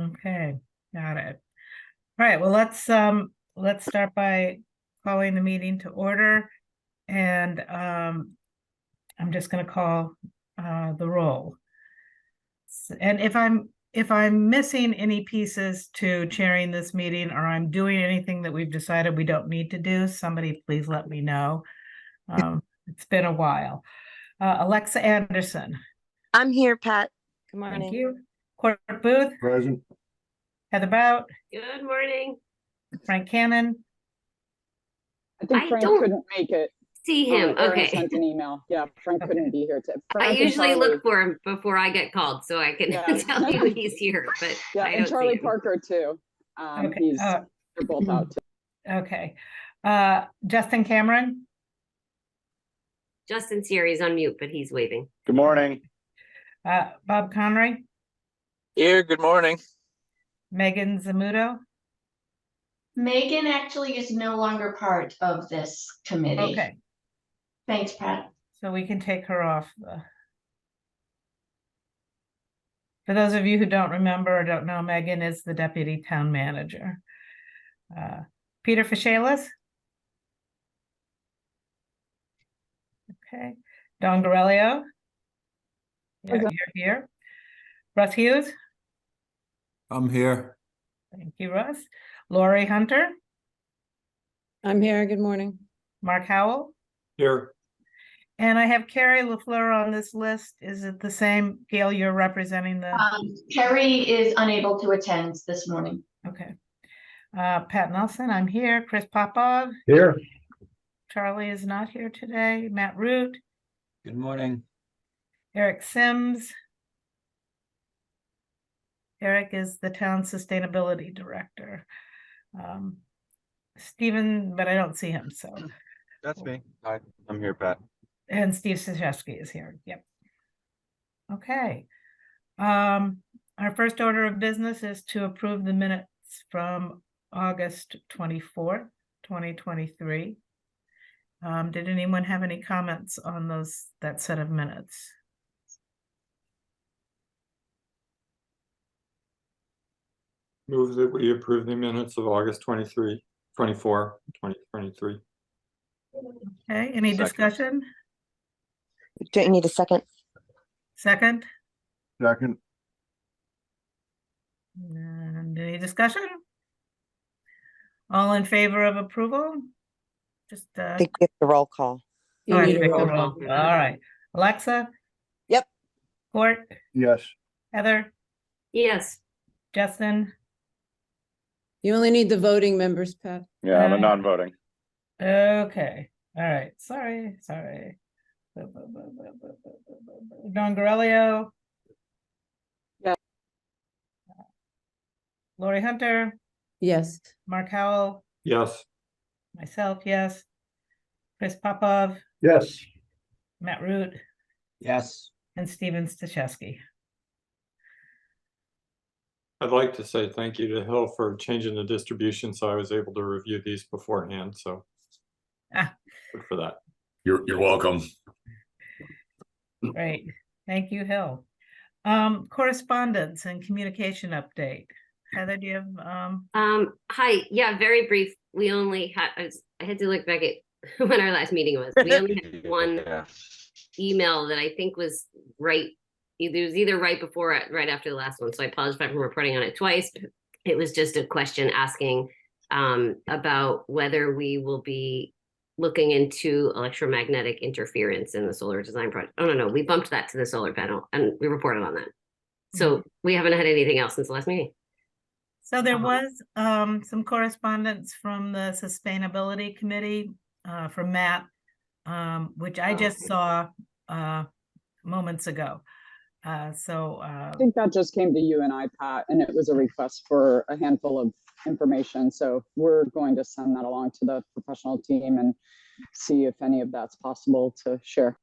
Okay, got it. All right, well, let's start by calling the meeting to order. And I'm just gonna call the roll. And if I'm missing any pieces to chairing this meeting, or I'm doing anything that we've decided we don't need to do, somebody please let me know. It's been a while. Alexa Anderson. I'm here, Pat. Good Thank morning. you. Court Booth. Present. Heather Bout. Good morning. Frank Cannon. I think Frank couldn't make it. See him. Aaron Okay. sent an email. Yeah, Frank couldn't be here today. I usually look for him before I get called, so I can tell you he's here. But yeah, I and don't Charlie see him. Parker too. Okay. They're both out too. Okay. Justin Cameron. Justin Siri's on mute, but he's waving. Good morning. Bob Conroy. Here, good morning. Megan Zamuto. Megan actually is no longer part of this committee. Okay, Thanks, Pat. so we can take her off. For those of you who don't remember or don't know, Megan is the deputy town manager. Peter Fishalis. Okay. Don Garelio. Yeah, you're here. Russ Hughes. I'm here. Thank you, Russ. Lori Hunter. I'm here. Good morning. Mark Howell. Here. And I have Carrie LaFleur on this list. Is it the same? Gail, you're representing the... Carrie is unable to attend this morning. Okay. Pat Nelson, I'm here. Chris Popov. Here. Charlie is not here today. Matt Root. Good morning. Eric Sims. Eric is the town sustainability director. Stephen, but I don't see him, so. That's me. Hi, I'm here, Pat. And Steve Szewski is here. Yep. Okay. Our first order of business is to approve the minutes from August 24th, 2023. Did anyone have any comments on that set of minutes? Move that we approve the minutes of August 24, 2023. Okay, any discussion? Don't you need a second? Second? Second. And any discussion? All in favor of approval? Just I think we have the roll call. oh, I need a think roll the roll. All right. Alexa? Yep. Court? Yes. Heather? Yes. Justin? You only need the voting members, Pat. Yeah, I'm a non-voting. Okay. All right. Sorry. Don Garelio? Yeah. Lori Hunter? Yes. Mark Howell? Yes. Myself, yes. Chris Popov? Yes. Matt Root? Yes. And Steven Stachewski. I'd like to say thank you to Hill for changing the distribution so I was able to review these beforehand. So good for that. You're welcome. Great. Thank you, Hill. Correspondence and communication update. Heather, do you have Hi. Yeah, very brief. We only had, I had to look back at when our last meeting was. We only had one email that I think was right. It was either right before or right after the last one. So I apologize for reporting on it twice. It was just a question asking about whether we will be looking into electromagnetic interference in the solar design project. Oh, no, we bumped that to the solar panel and we reported on that. So we haven't had anything else since the last meeting. So there was some correspondence from the Sustainability Committee from Matt, which I just saw moments ago. I think that just came to you and I, Pat, and it was a request for a handful of information. So we're going to send that along to the professional team and see if any of that's possible to share.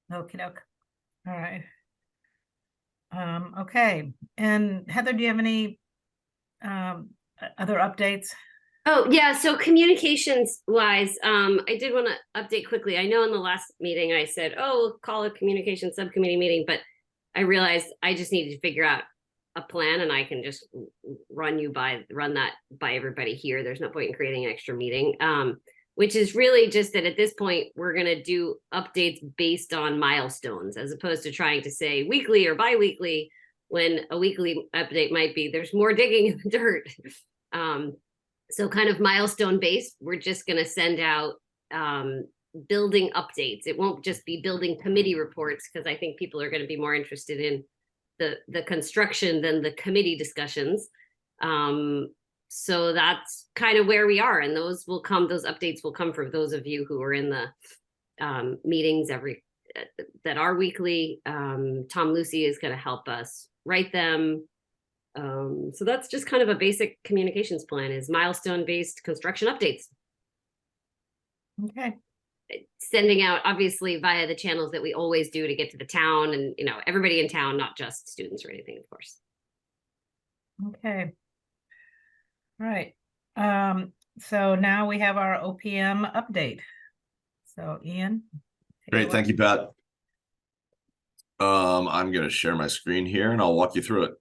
Okie doke. All right. Okay. And Heather, do you have any other updates? Oh, yeah. So communications wise, I did want to update quickly. I know in the last meeting I said, oh, we'll call a communication subcommittee meeting, but I realized I just needed to figure out a plan and I can just run that by everybody here. There's no point in creating an extra meeting. Which is really just that at this point, we're going to do updates based on milestones, as opposed to trying to say weekly or bi-weekly, when a weekly update might be, there's more digging in the dirt. So kind of milestone based, we're just going to send out building updates. It won't just be building committee reports, because I think people are going to be more interested in the construction than the committee discussions. So that's kind of where we are, and those updates will come for those of you who are in the meetings that are weekly. Tom Lucy is going to help us write them. So that's just kind of a basic communications plan, is milestone based construction updates. Okay. Sending out obviously via the channels that we always do to get to the town and, everybody in town, not just students or anything, of course. Okay. All right. So now we have our OPM update. So Ian. take it Great, away. thank you, Pat. I'm gonna share my screen here and I'll walk you through it.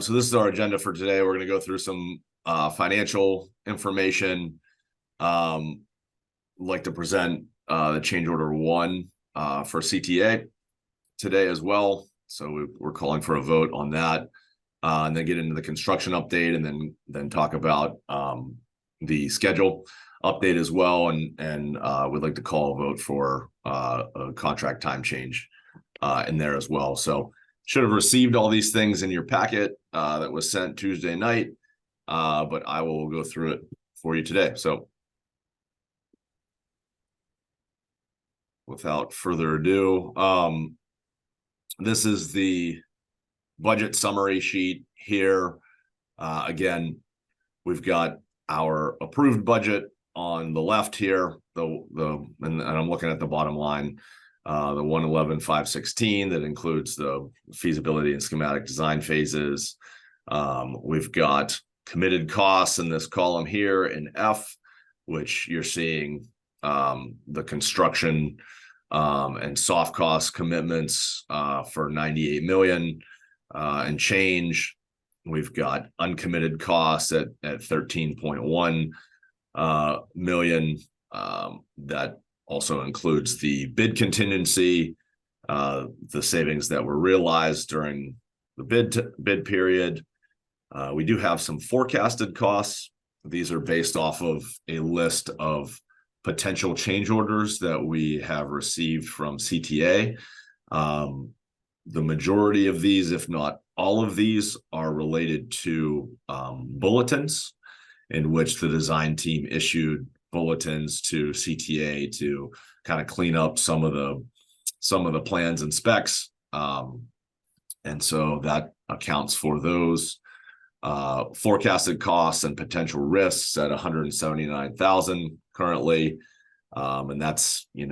So this is our agenda for today. We're gonna go through some financial information. Like to present the change order 1 for CTA today as well. So we're calling for a vote on that, and then get into the construction update, and then talk about the schedule update as well. And we'd like to call a vote for a contract time change in there as well. So should have received all these things in your packet that was sent Tuesday night, but I will go through it for you today. So without further ado, this is the budget summary sheet here. Again, we've got our approved budget on the left here, and I'm looking at the bottom line, the 111,516 that includes the feasibility and schematic design phases. We've got committed costs in this column here in F, which you're seeing the construction and soft cost commitments for 98 million and change. We've got uncommitted costs at 13.1 million. That also includes the bid contingency, the savings that were realized during the bid period. We do have some forecasted costs. These are based off of a list of potential change orders that we have received from CTA. The majority of these, if not all of these, are related to bulletins, in which the design team issued bulletins to CTA to kind of clean up some of the plans and specs. And so that accounts for those forecasted costs and potential risks at 179,000 currently. And that's, 3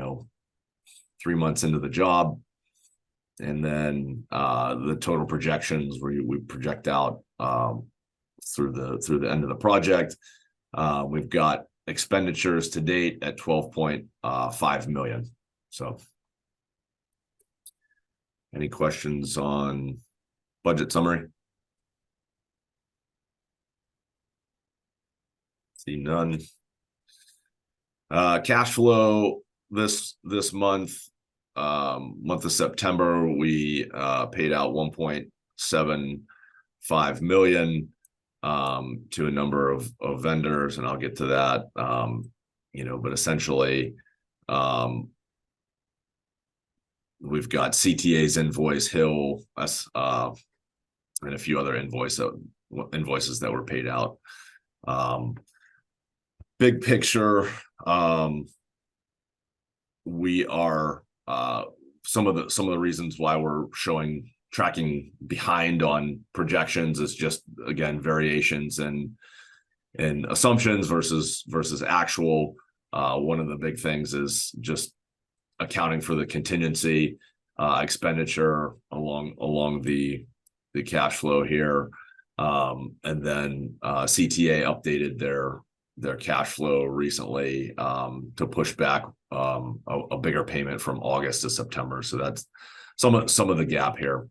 months into the job. And then the total projections we project out through the end of the project. We've got expenditures to date at 12.5 million. So any questions on budget summary? See none. Cash flow this month of September, we paid out 1.75 million to a number of vendors, and I'll get to that. But essentially we've got CTA's invoice, Hill, and a few other invoices that were paid out. Big picture, we are some of the reasons why we're tracking behind on projections is just, again, variations in assumptions versus actual. One of the big things is just accounting for the contingency expenditure along the cash flow here. And then CTA updated their cash flow recently to push back a bigger payment from August to September. So that's some of the gap here.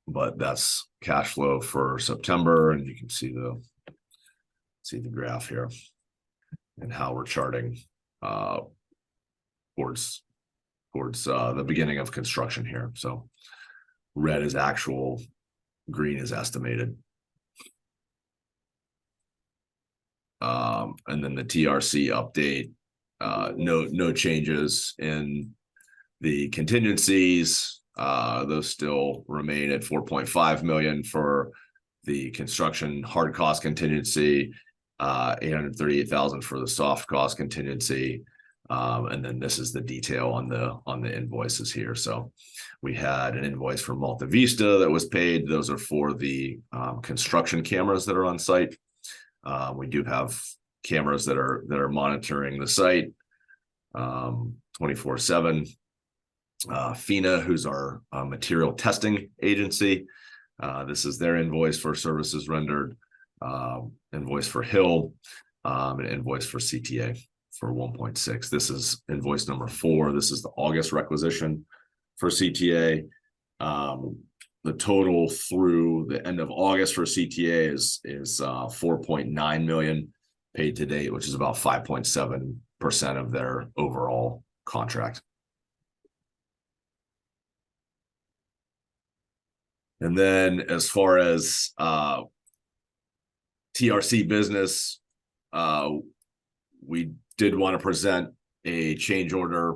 But that's cash flow for September, and you can see the graph here and how we're charting towards the beginning of construction here. So red is actual, green is estimated. And then the TRC update, no changes in the contingencies. Those still remain at 4.5 million for the construction hard cost contingency, 838,000 for the soft cost contingency. And then this is the detail on the invoices here. So we had an invoice from Malta Vista that was paid. Those are for the construction cameras that are on site. We do have cameras that are monitoring the site 24/7. FINA, who's our material testing agency, this is their invoice for services rendered, invoice for Hill, an invoice for CTA for 1.6. This is invoice number 4. This is the August requisition for CTA. The total through the end of August for CTA is 4.9 million paid to date, which is about 5.7% of their overall contract. And then as far as TRC business, we did want to present a change order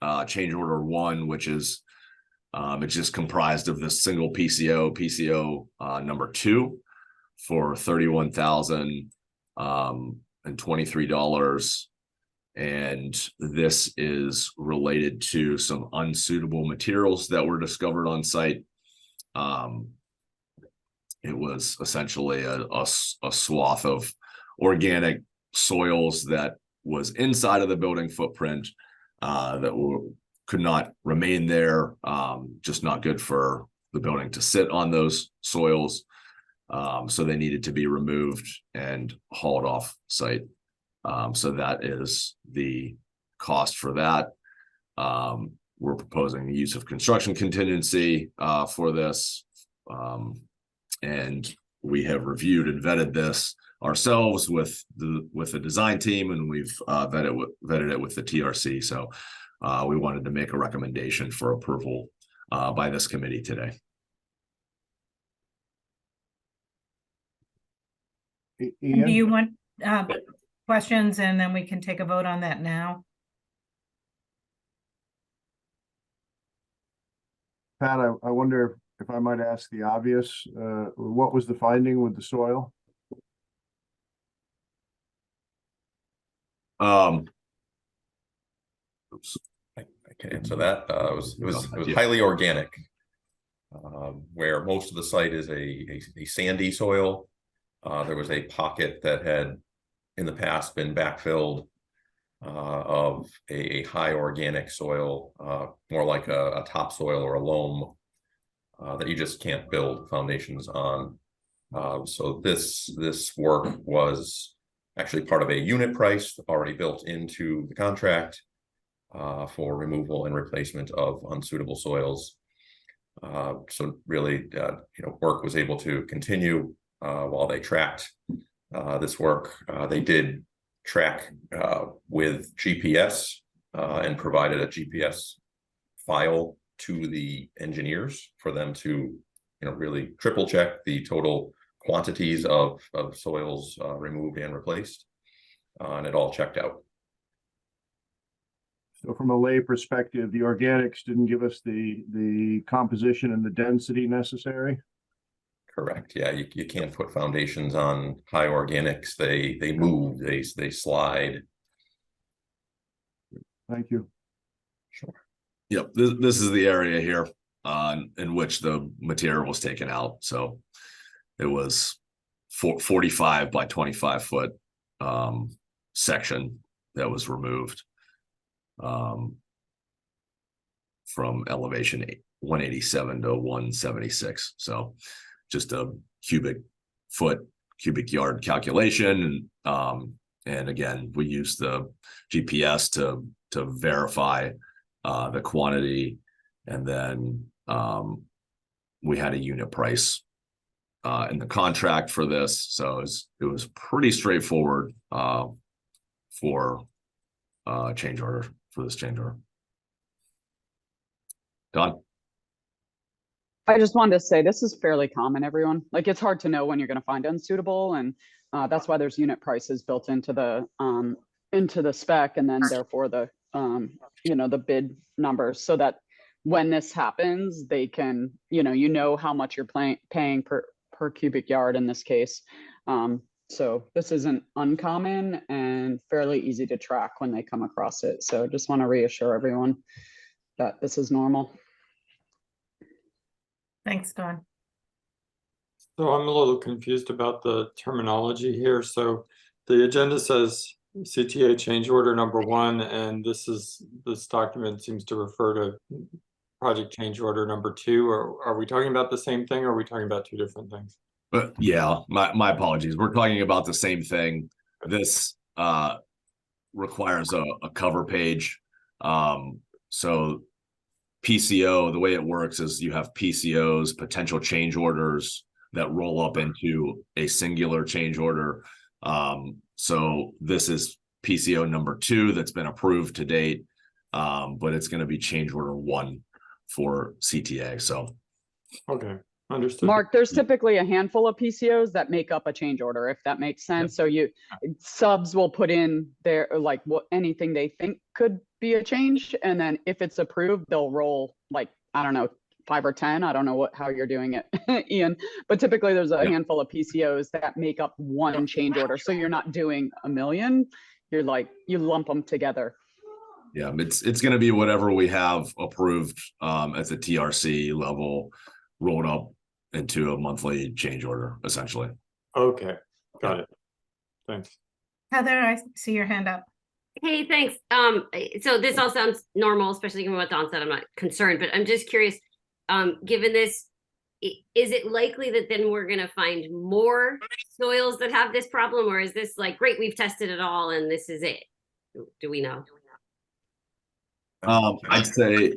1, which is it's just comprised of this single PCO number 2 for $31,023. And this is related to some unsuitable materials that were discovered on site. It was essentially a swath of organic soils that was inside of the building footprint that could not remain there, just not good for the building to sit on those soils. So they needed to be removed and hauled off site. So that is the cost for that. We're proposing the use of construction contingency for this. And we have reviewed and vetted this ourselves with the design team, and we've vetted it with the TRC. So we wanted to make a recommendation for approval by this committee today. Do you want questions, and then we can take a vote on that now? Pat, I wonder if I might ask the obvious, what was the finding with the soil? Oops. I can answer that. It was highly organic, where most of the site is a sandy soil. There was a pocket that had in the past been backfilled of a high organic soil, more like a topsoil or a loam that you just can't build foundations on. So this work was actually part of a unit price already built into the contract for removal and replacement of unsuitable soils. So really, work was able to continue while they tracked this work. They did track with GPS and provided a GPS file to the engineers for them to, really triple check the total quantities of soils removed and replaced, and it all checked out. So from a lay perspective, the organics didn't give us the composition and the density necessary? Correct. Yeah, you can't put foundations on high organics. They move, they slide. Thank you. Sure. Yep, this is the area here in which the material was taken out. So it was 45 by 25 foot section that was removed from elevation 187 to 176. So just a cubic foot cubic yard calculation. And again, we use the GPS to verify the quantity, and then we had a unit price in the contract for this, so it was pretty straightforward for change order, for this change order. Don? I just wanted to say this is fairly common, everyone. Like, it's hard to know when you're going to find unsuitable, and that's why there's unit prices built into the spec, and then therefore the the bid numbers, so that when this happens, they can you know how much you're paying per cubic yard in this case. So this isn't uncommon and fairly easy to track when they come across it. So just want to reassure everyone that this is normal. Thanks, Don. So I'm a little confused about the terminology here. So the agenda says CTA change order number 1, and this document seems to refer to project change order number 2. Or are we talking about the same thing, or are we talking about 2 different things? But yeah, my apologies. We're talking about the same thing. This requires a cover page. So PCO, the way it works is you have PCOs, potential change orders, that roll up into a singular change order. So this is PCO number 2 that's been approved to date, but it's going to be change order 1 for CTA. So okay, understood. Mark, there's typically a handful of PCOs that make up a change order, if that makes sense. So subs will put in their anything they think could be a change, and then if it's approved, they'll roll I don't know, 5 or 10. I don't know how you're doing it, Ian, but typically there's a handful of PCOs that make up one change order. So you're not doing a million. You're you lump them together. Yeah, it's going to be whatever we have approved at the TRC level, rolled up into a monthly change order, essentially. Okay, got it. Thanks. Heather, I see your hand up. Hey, thanks. So this all sounds normal, especially given what Don said. I'm not concerned, but I'm just curious, given this, is it likely that then we're going to find more soils that have this problem, or is this great, we've tested it all and this is it? Do we know? I'd say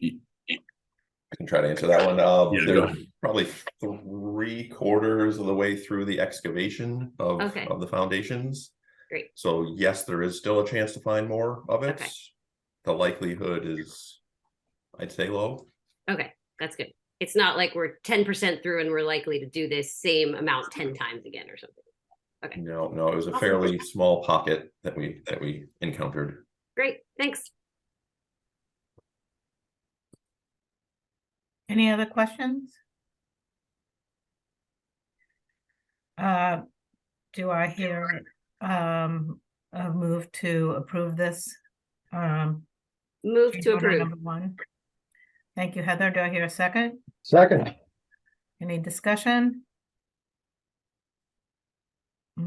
I can try to answer that one. Yeah, go they're ahead. probably 3/4 of the way through the excavation of the foundations. Great. So yes, there is still a chance to find more of it. Okay. The likelihood is, I'd say, low. Okay, that's good. It's not like we're 10% through and we're likely to do this same amount 10 times again or something. Okay. No, it was a fairly small pocket that we encountered. Great, thanks. Any other questions? Do I hear a move to approve this? Move change to order approve. number 1. Thank you, Heather. Do I hear a second? Second. Any discussion?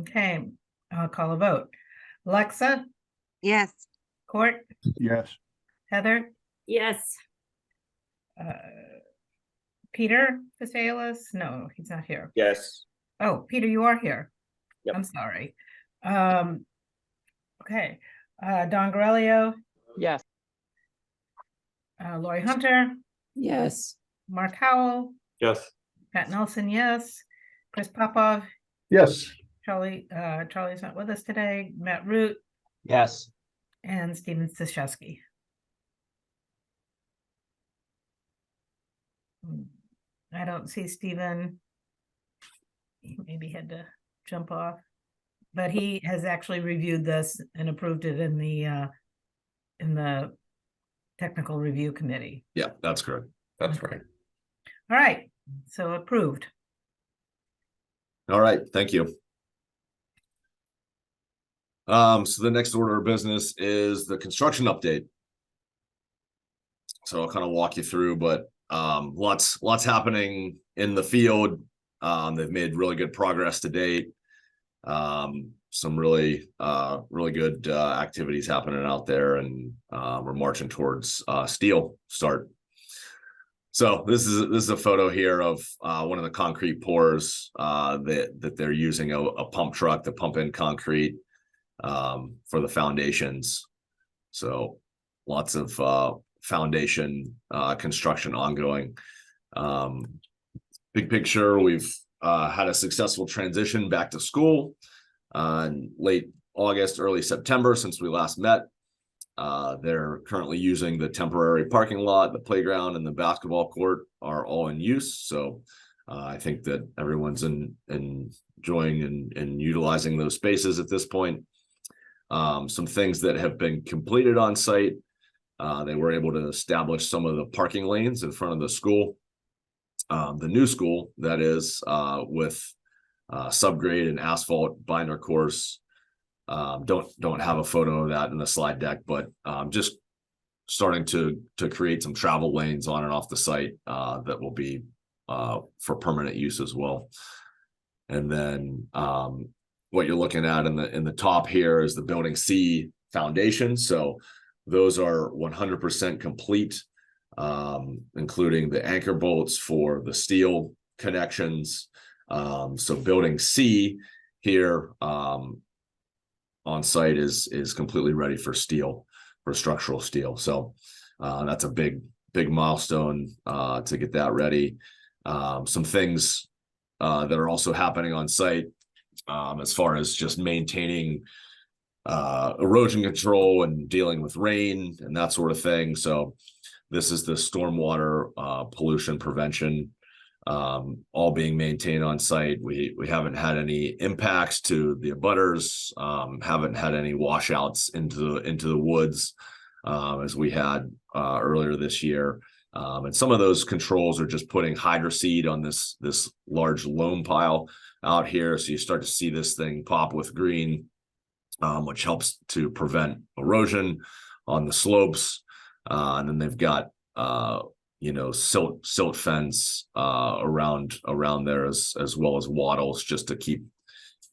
Okay, I'll call a vote. Alexa, Yes. Court, Yes. Heather, Yes. Peter Castellanos? No, he's not here. Yes. Oh, Peter, you are here. Yep. I'm sorry. Okay, Don Grelio, Yes. Lori Hunter, Yes. Mark Howell, Yes. Pat Nelson, yes. Chris Popov, Yes. Charlie's not with us today. Matt Root, Yes. and Steven Stashewski. I don't see Steven. He maybe had to jump off, but he has actually reviewed this and approved it in the technical review committee. Yeah, that's correct. That's right. All right, so approved. All right, thank you. So the next order of business is the construction update. So I'll kind of walk you through, but lots happening in the field. They've made really good progress to date. Some really good activities happening out there, and we're marching towards steel start. So this is a photo here of one of the concrete pours that they're using a pump truck to pump in concrete for the foundations. So lots of foundation construction ongoing. Big picture, we've had a successful transition back to school in late August, early September since we last met. They're currently using the temporary parking lot, the playground, and the basketball court are all in use. So I think that everyone's enjoying and utilizing those spaces at this point. Some things that have been completed on site. They were able to establish some of the parking lanes in front of the school. The new school, that is, with subgrade and asphalt binder course. Don't have a photo of that in the slide deck, but just starting to create some travel lanes on and off the site that will be for permanent use as well. And then what you're looking at in the top here is the building C foundation. So those are 100% complete, including the anchor bolts for the steel connections. So building C here on site is completely ready for steel, for structural steel. So that's a big milestone to get that ready. Some things that are also happening on site as far as just maintaining erosion control and dealing with rain and that sort of thing. So this is the stormwater pollution prevention all being maintained on site. We haven't had any impacts to the abutters, haven't had any washouts into the woods as we had earlier this year. And some of those controls are just putting hydroseed on this large loam pile out here. So you start to see this thing pop with green, which helps to prevent erosion on the slopes. And then they've got silt fence around there as well as wattles, just to keep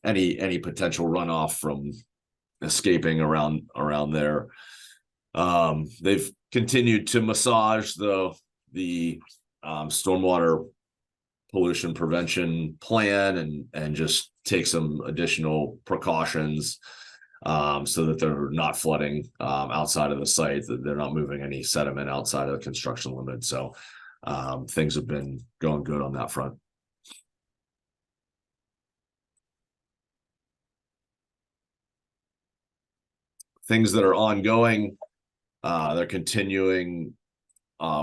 any potential runoff from escaping around there. They've continued to massage the stormwater pollution prevention plan and just take some additional precautions so that they're not flooding outside of the site, that they're not moving any sediment outside of the construction limit. So things have been going good on that front. Things that are ongoing, they're continuing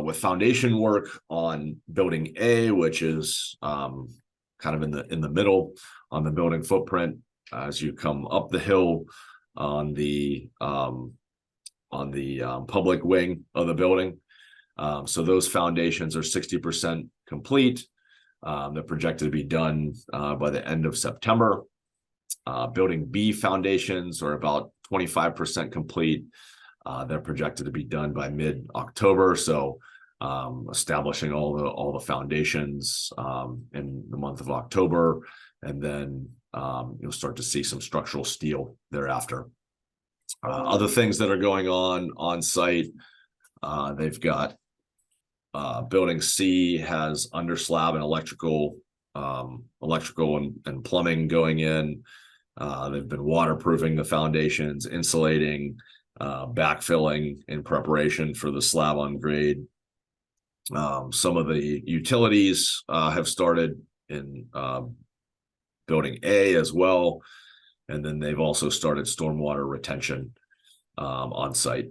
with foundation work on building A, which is kind of in the middle on the building footprint as you come up the hill on the public wing of the building. So those foundations are 60% complete. They're projected to be done by the end of September. Building B foundations are about 25% complete. They're projected to be done by mid-October. So establishing all the foundations in the month of October, and then you'll start to see some structural steel thereafter. Other things that are going on site, they've got building C has under slab and electrical and plumbing going in. They've been waterproofing the foundations, insulating, backfilling in preparation for the slab on grade. Some of the utilities have started in building A as well. And then they've also started stormwater retention on site.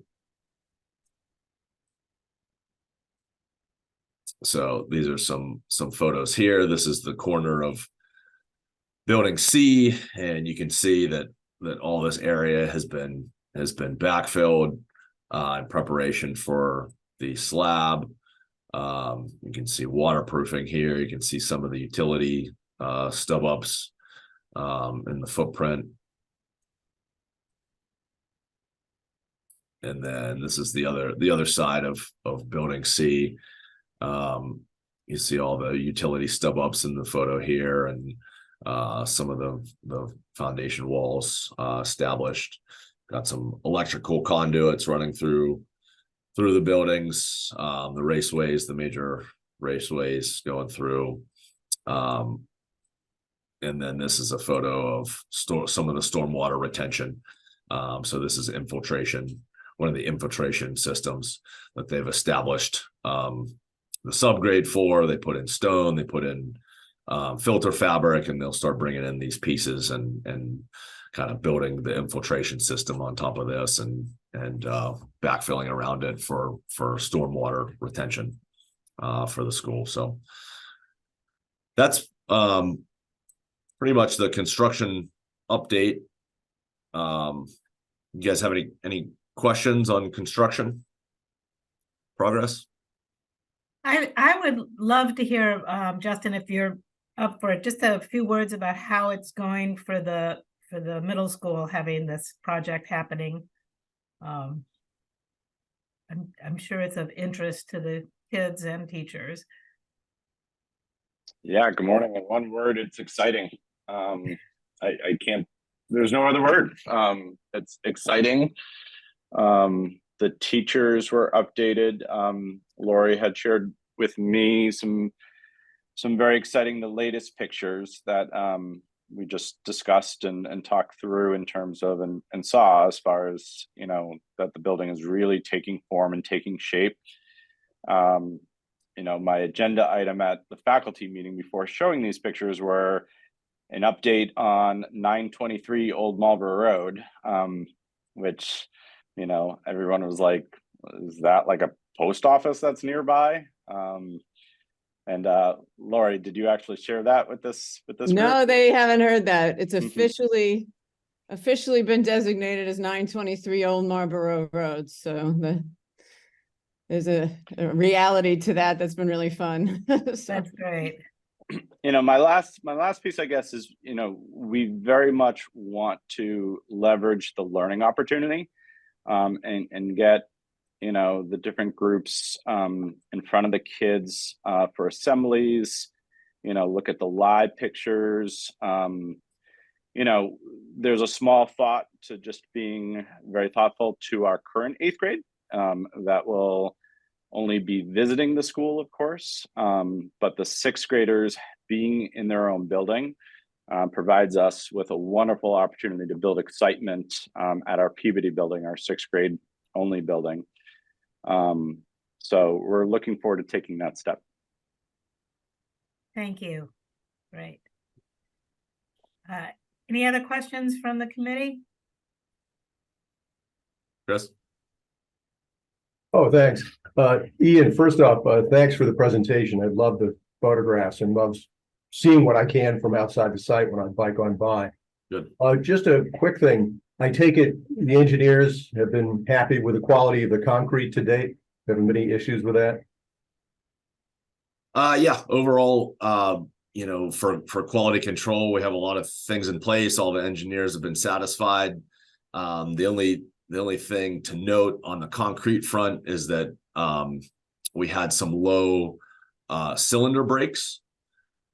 So these are some photos here. This is the corner of building C, and you can see that all this area has been backfilled in preparation for the slab. You can see waterproofing here. You can see some of the utility stub ups in the footprint. And then this is the other side of building C. You see all the utility stub ups in the photo here, and some of the foundation walls established. Got some electrical conduits running through the buildings, the raceways, the major raceways going through. And then this is a photo of some of the stormwater retention. So this is infiltration, one of the infiltration systems that they've established the subgrade for. They put in stone, they put in filter fabric, and they'll start bringing in these pieces and kind of building the infiltration system on top of this and backfilling around it for stormwater retention for the school. So that's pretty much the construction update. You guys have any questions on construction progress? I would love to hear, Justin, if you're up for it, just a few words about how it's going for the middle school having this project happening. I'm sure it's of interest to the kids and teachers. Yeah, good morning. In one word, it's exciting. I can't, there's no other word. It's exciting. The teachers were updated. Lori had shared with me some very exciting, the latest pictures that we just discussed and talked through in terms of and saw as far as, you know, that the building is really taking form and taking shape. You know, my agenda item at the faculty meeting before showing these pictures were an update on 923 Old Marlborough Road, which, you know, everyone was like, is that like a post office that's nearby? And Lori, did you actually share that with this No, group? they haven't heard that. It's Mhm. officially been designated as 923 Old Marlborough Road. So there's a reality to that that's been really fun. So. That's great. You know, my last piece, I guess, is, you know, we very much want to leverage the learning opportunity and get, you know, the different groups in front of the kids for assemblies, you know, look at the live pictures. You know, there's a small thought to just being very thoughtful to our current 8th grade that will only be visiting the school, of course, but the 6th graders being in their own building provides us with a wonderful opportunity to build excitement at our Peabody building, our 6th grade only building. So we're looking forward to taking that step. Thank you. Great. Any other questions from the committee? Chris? Oh, thanks. Ian, first off, thanks for the presentation. I love the photographs and love seeing what I can from outside the site when I bike on by. Good. Just a quick thing. I take it the engineers have been happy with the quality of the concrete to date. Haven't been any issues with that? Yeah, overall, you know, for quality control, we have a lot of things in place. All the engineers have been satisfied. The only thing to note on the concrete front is that we had some low cylinder breaks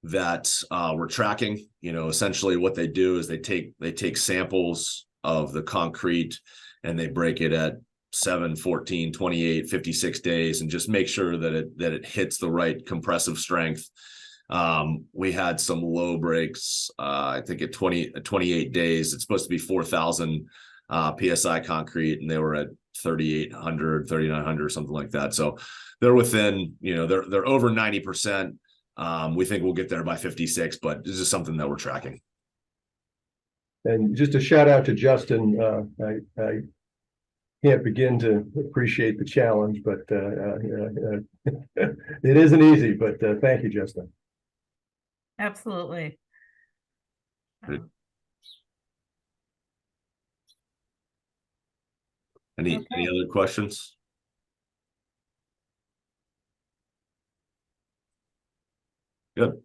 that we're tracking. You know, essentially what they do is they take samples of the concrete and they break it at 7, 14, 28, 56 days and just make sure that it hits the right compressive strength. We had some low breaks, I think at 28 days. It's supposed to be 4,000 PSI concrete, and they were at 3,800, 3,900, something like that. So they're within, you know, they're over 90%. We think we'll get there by 56, but this is something that we're tracking. And just a shout out to Justin. I can't begin to appreciate the challenge, but it isn't easy, but thank you, Justin. Absolutely. Good. Any other questions? Good.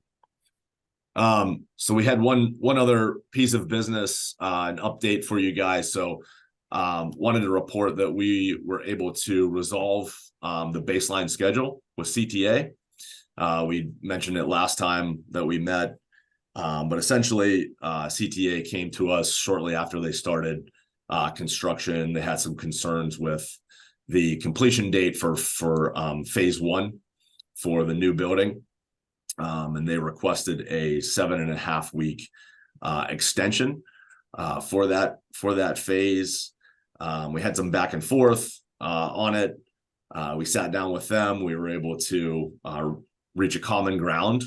So we had one other piece of business, an update for you guys. So wanted to report that we were able to resolve the baseline schedule with CTA. We mentioned it last time that we met, but essentially CTA came to us shortly after they started construction. They had some concerns with the completion date for phase 1 for the new building. And they requested a 7.5 week extension for that phase. We had some back and forth on it. We sat down with them. We were able to reach a common ground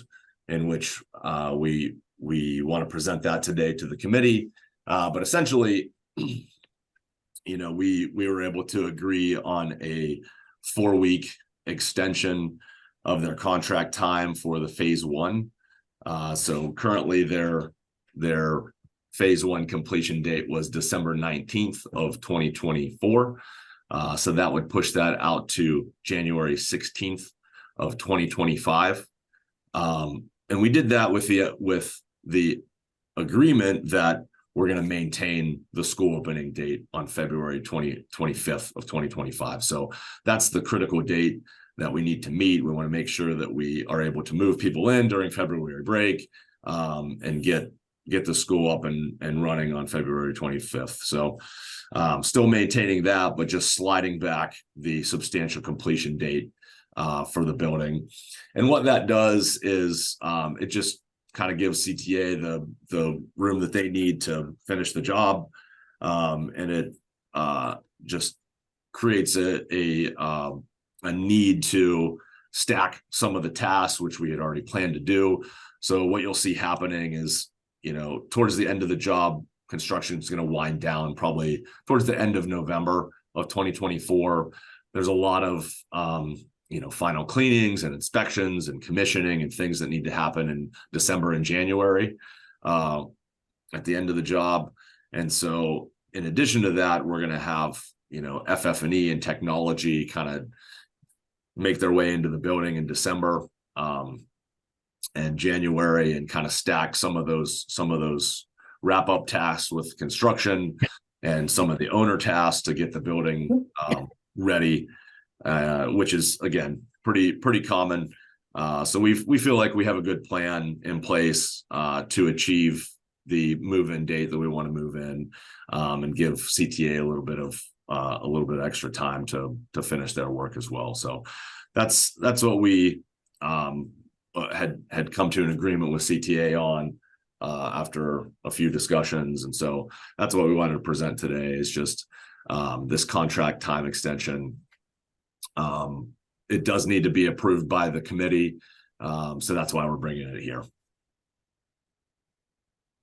in which we want to present that today to the committee. But essentially, you know, we were able to agree on a 4-week extension of their contract time for the phase 1. So currently their phase 1 completion date was December 19th of 2024. So that would push that out to January 16th of 2025. And we did that with the agreement that we're going to maintain the school opening date on February 25th of 2025. So that's the critical date that we need to meet. We want to make sure that we are able to move people in during February break and get the school up and running on February 25th. So still maintaining that, but just sliding back the substantial completion date for the building. And what that does is it just kind of gives CTA the room that they need to finish the job. And it just creates a need to stack some of the tasks, which we had already planned to do. So what you'll see happening is, you know, towards the end of the job, construction is going to wind down probably towards the end of November of 2024. There's a lot of, you know, final cleanings and inspections and commissioning and things that need to happen in December and January at the end of the job. And so in addition to that, we're going to have, you know, FF&E and technology kind of make their way into the building in December and January, and kind of stack some of those wrap up tasks with construction and some of the owner tasks to get the building ready, which is again pretty common. So we feel like we have a good plan in place to achieve the move-in date that we want to move in, and give CTA a little bit of extra time to finish their work as well. So that's what we had come to an agreement with CTA on after a few discussions. And so that's what we wanted to present today, is just this contract time extension. It does need to be approved by the committee. So that's why we're bringing it here.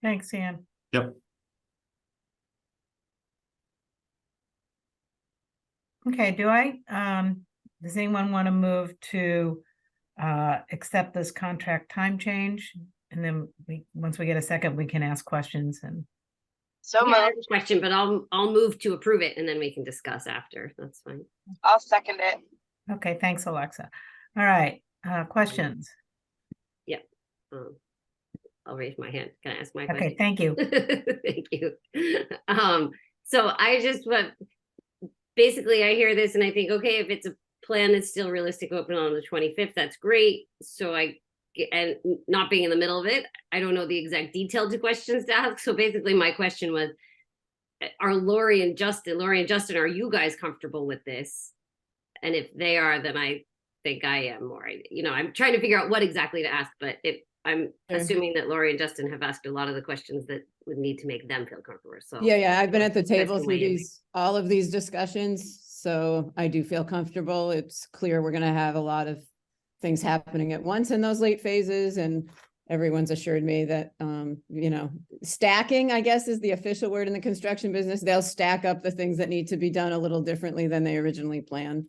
Thanks, Ian. Yep. Okay, does anyone want to move to accept this contract time change? And then once we get a second, we can ask questions. And So Yeah, I have moved. a question, but I'll move to approve it and then we can discuss after. That's fine. I'll second it. okay, thanks, Alexa. All right, questions? I'll raise my hand. Can I ask my question? Okay, thank you. Thank you. So I just basically I hear this and I think, okay, if it's a plan that's still realistic, open on the 25th, that's great. So and not being in the middle of it, I don't know the exact detailed questions to ask. So basically my question was, are Lori and Justin, are you guys comfortable with this? And if they are, then I think I am, or I'm trying to figure out what exactly to ask, but I'm assuming that Lori and Justin have asked a lot of the questions that would need to make them feel comfortable. So Yeah, I've been at the you guys table can through weigh in. all of these discussions, so I do feel comfortable. It's clear we're gonna have a lot of things happening at once in those late phases, and everyone's assured me that, stacking, I guess, is the official word in the construction business. They'll stack up the things that need to be done a little differently than they originally planned.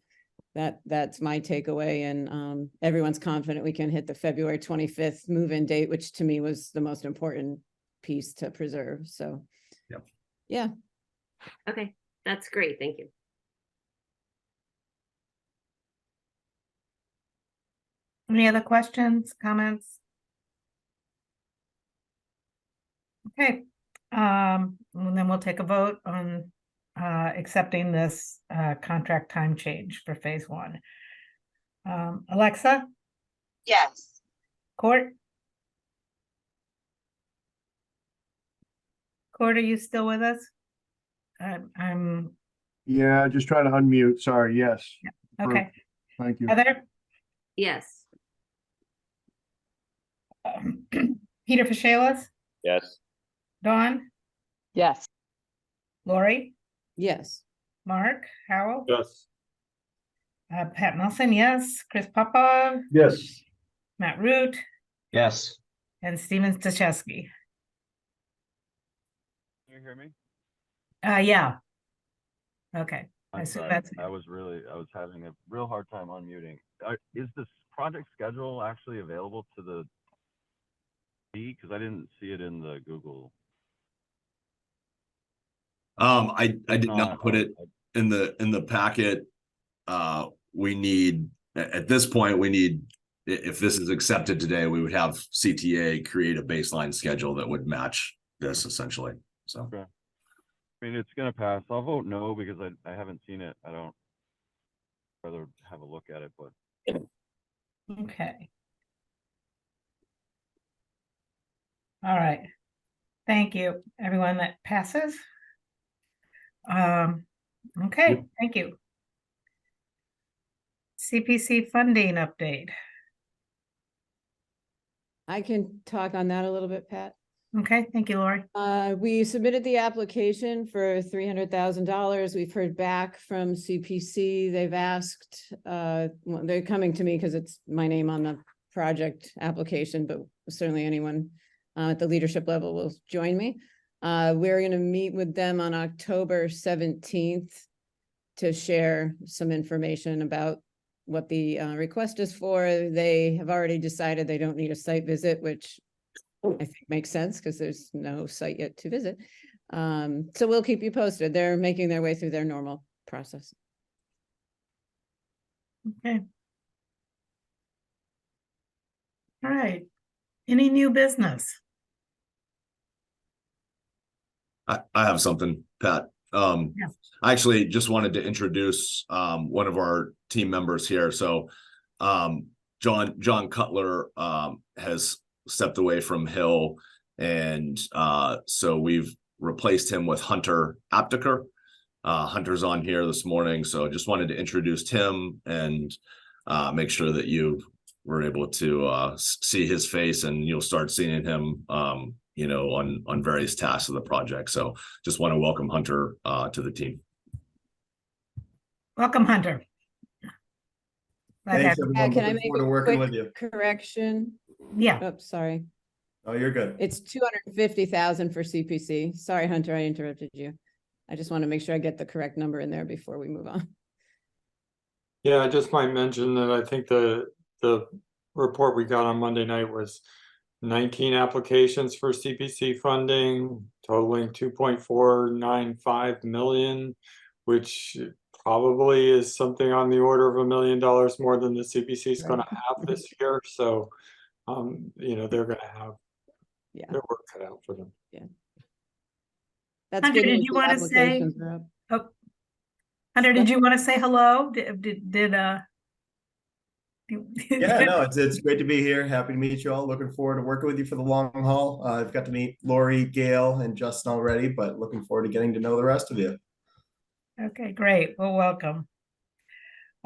That's my takeaway, and everyone's confident we can hit the February 25th move-in date, which to me was the most important piece to preserve. So, Yep. Yeah. Okay, that's great. Thank you. Any other questions, comments? Okay, and then we'll take a vote on accepting this contract time change for phase 1. Alexa, Yes. Court, are you still with us? I'm Yeah, just trying to unmute. Sorry. Yes. okay. Thank you. Heather, Yes. Peter Fashelas, Yes. Dawn, Yes. Lori, Yes. Mark, Howell, Yes. Pat Nelson, yes, Chris Popov, Yes. Matt Root, Yes. and Steven Stachewski. Can you hear me? Yeah. Okay. I I'm assume sorry. that's, I was having a real hard time unmuting. Is this project schedule actually available to the P? Because I didn't see it in the Google. I If did not put it in the packet. We need, at this point, we need, if this is accepted today, we would have CTA create a baseline schedule that would match this essentially. So. Okay. I mean, it's gonna pass. I'll vote no because I haven't seen it. I don't rather have a look at it, but okay. All right. Thank you, everyone. That passes. Okay, thank you. CPC funding update. I can talk on that a little bit, Pat. Okay, thank you, Lori. We submitted the application for $300,000. We've heard back from CPC. They've asked, well, they're coming to me because it's my name on the project application, but certainly anyone at the leadership level will join me. We're going to meet with them on October 17th to share some information about what the request is for. They have already decided they don't need a site visit, which I think makes sense because there's no site yet to visit. So we'll keep you posted. They're making their way through their normal process. Okay. All right. Any new business? I have something, Pat. Yeah. I actually just wanted to introduce one of our team members here. So John Cutler has stepped away from Hill, and so we've replaced him with Hunter Apteker. Hunter's on here this morning, so just wanted to introduce him and make sure that you were able to see his face, and you'll start seeing him you know, on various tasks of the project. So just want to welcome Hunter to the team. Welcome, Hunter. Thanks, everyone. Can I Looking make forward to a working with quick you. correction? Yeah. Oh, sorry. Oh, you're good. It's 250,000 for CPC. Sorry, Hunter, I interrupted you. I just want to make sure I get the correct number in there before we move on. Yeah, I just might mention that I think the report we got on Monday night was 19 applications for CPC funding, totaling 2.495 million, which probably is something on the order of $1 million more than the CPC is going to have this year. So, you know, they're going to have their work cut out for them. Yeah. That's Hunter, good did news. you The want to say? applications are up. Oh, Hunter, did you want to say hello? Yeah, no, it's great to be here. Happy to meet you all. Looking forward to working with you for the long haul. I've got to meet Lori, Gail, and Justin already, but looking forward to getting to know the rest of you. Okay, great. Well, welcome.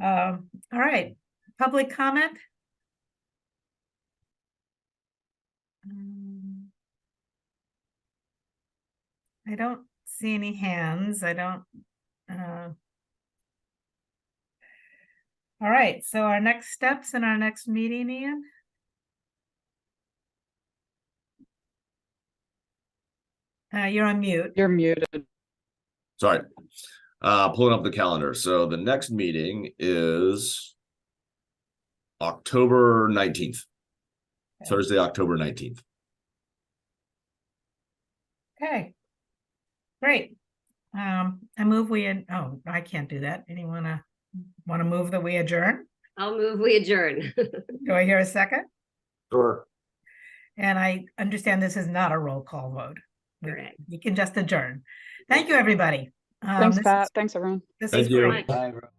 All right, public comment. I don't see any hands. I don't. All right, so our next steps in our next meeting, Ian? You're on mute. You're muted. Sorry. Pulling up the calendar. So the next meeting is October 19th. Okay. Thursday, October 19th. Okay. Great. I move oh, I can't do that. Anyone want to move that we adjourn? I'll move, we adjourn. Do I hear a second? Sure. And I understand this is not a roll call vote. Correct. You can just adjourn. Thank you, everybody. Thanks, Pat. Thanks, everyone. This Thank is you. great. Bye, everyone.